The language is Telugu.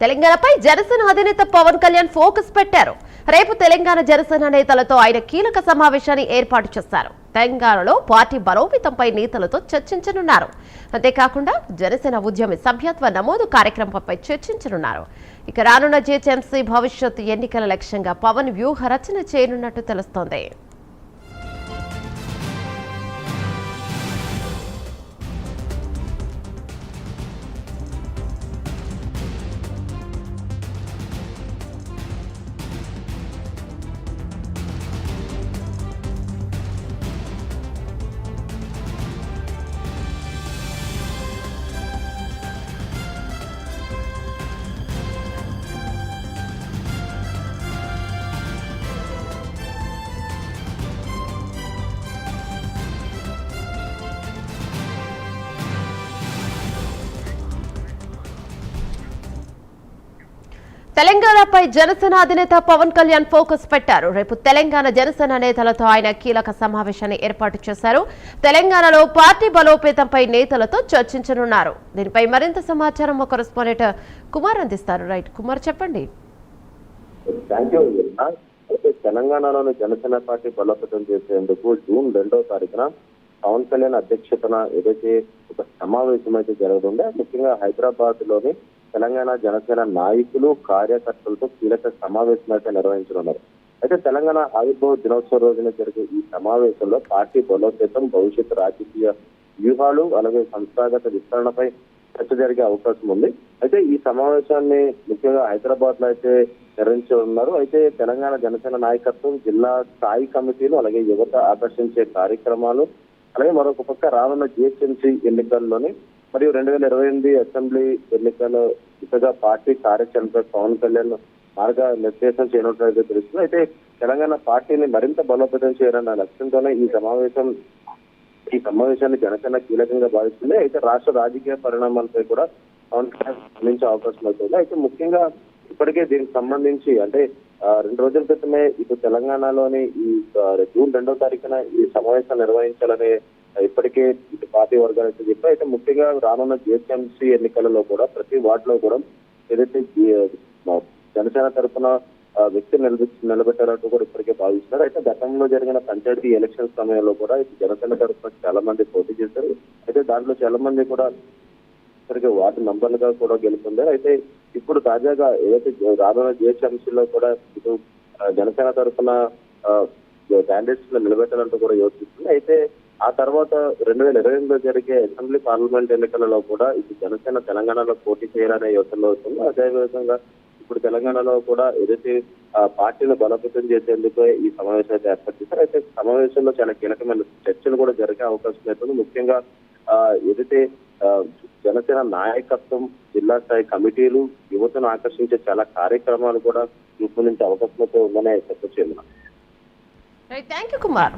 తెలంగాణపై జనసేన అధినేత పవన్ కళ్యాణ్ ఫోకస్ పెట్టారు. రేపు తెలంగాణ జనసేన నేతలతో ఆయన కీలక సమావేశాన్ని ఏర్పాటు చేశారు. తెలంగాణలో పార్టీ బలోపేతంపై నేతలతో చర్చించనున్నారు. అంతేకాకుండా జనసేన ఉద్యమి సభ్యత్వ నమోదు కార్యక్రమంపై చర్చించనున్నారు. ఇక రానున్న జీహెచ్ఎంసీ భవిష్యత్ ఎన్నికల లక్ష్యంగా పవన్ వ్యూహ రచన చేయనున్నట్టు తెలుస్తోంది. తెలంగాణపై జనసేన అధినేత పవన్ కళ్యాణ్ ఫోకస్ పెట్టారు. రేపు తెలంగాణ జనసేన నేతలతో ఆయన కీలక సమావేశాన్ని ఏర్పాటు చేశారు. తెలంగాణలో పార్టీ బలోపేతంపై నేతలతో చర్చించనున్నారు. దీనిపై మరింత సమాచారం మా కరెస్పాండెంట్ కుమార్ అందిస్తారు. రైట్ కుమార్, చెప్పండి. తెలంగాణలోని జనసేన పార్టీ బలోపేతం చేసేందుకు జూన్ 2వ తారీఖున పవన్ కళ్యాణ్ అధ్యక్షతన ఏదైతే ఒక సమావేశం అయితే జరగనుందో, ముఖ్యంగా హైదరాబాద్ లోని తెలంగాణ జనసేన నాయకులు కార్యకర్తలతో కీలక సమావేశం అయితే నిర్వహించనున్నారు. అయితే తెలంగాణ ఆవిర్భావ దినోత్సవ రోజున జరిగే ఈ సమావేశంలో పార్టీ బలోపేతం, భవిష్యత్ రాజకీయ వ్యూహాలు, అలాగే సంస్థాగత విస్తరణపై చర్చ జరిగే అవకాశం ఉంది. అయితే ఈ సమావేశాన్ని ముఖ్యంగా హైదరాబాద్ లో అయితే నిర్వహించనున్నారు. అయితే తెలంగాణ జనసేన నాయకత్వం, జిల్లా స్థాయి కమిటీలు, అలాగే యువత ఆకర్షించే కార్యక్రమాలు, అలాగే మరొక పక్క రానున్న జిహెచ్ఎంసీ ఎన్నికల్లోని మరియు 2028 అసెంబ్లీ ఎన్నికల దిశగా పార్టీ కార్యాచరణపై పవన్ కళ్యాణ్ మార్గ నిర్దేశం చేయనున్నట్లయితే తెలుస్తుంది. అయితే తెలంగాణ పార్టీని మరింత బలోపేతం చేయాలన్న లక్ష్యంతోనే ఈ సమావేశాన్ని జనసేన కీలకంగా భావిస్తుంది. అయితే రాష్ట్ర రాజకీయ పరిణామాలపై కూడా పవన్ కళ్యాణ్ స్పందించే అవకాశం అవుతుంది. అయితే ముఖ్యంగా ఇప్పటికే దీనికి సంబంధించి అంటే 2 రోజుల క్రితమే ఇటు తెలంగాణలోని ఈ జూన్ 2వ తారీఖున ఈ సమావేశం నిర్వహించాలని ఇప్పటికే ఇటు పార్టీ వర్గాలు అయితే చెప్పారు. అయితే ముఖ్యంగా రానున్న జిహెచ్ఎంసీ ఎన్నికలలో కూడా ప్రతి వార్డులో కూడా ఏదైతే జనసేన తరఫున వ్యక్తి నిలబెట్టారంటూ కూడా ఇప్పటికే భావిస్తున్నారు. అయితే గతంలో జరిగిన పంచాయతీ ఎలక్షన్ సమయంలో కూడా ఇటు జనసేన తరఫున చాలా మంది పోటీ చేశారు. అయితే దాంట్లో చాలా మంది కూడా ఇప్పటికే వార్డు నంబర్లుగా కూడా గెలుపొందారు. అయితే ఇప్పుడు తాజాగా ఏదైతే రానున్న జిహెచ్ఎంసీలో కూడా ఇటు జనసేన తరఫున క్యాండిడేట్స్ నిలబెట్టాలంటూ కూడా యోచిస్తుంది. అయితే ఆ తర్వాత 2028లో జరిగే అసెంబ్లీ పార్లమెంట్ ఎన్నికలలో కూడా ఇది జనసేన తెలంగాణలో పోటీ చేయాలనే యోచనలో అవుతుంది. అదేవిధంగా ఇప్పుడు తెలంగాణలో కూడా ఏదైతే పార్టీని బలోపేతం చేసేందుకు ఈ సమావేశం అయితే ఏర్పాటు చేశారు. అయితే సమావేశంలో చాలా కీలకమైన చర్చలు కూడా జరిగే అవకాశం అవుతుంది. ముఖ్యంగా ఏదైతే జనసేన నాయకత్వం, జిల్లా స్థాయి కమిటీలు, యువతను ఆకర్షించే చాలా కార్యక్రమాలు కూడా రూపొందించే అవకాశం అయితే ఉందనే చెప్పొచ్చు. Thank you Kumar.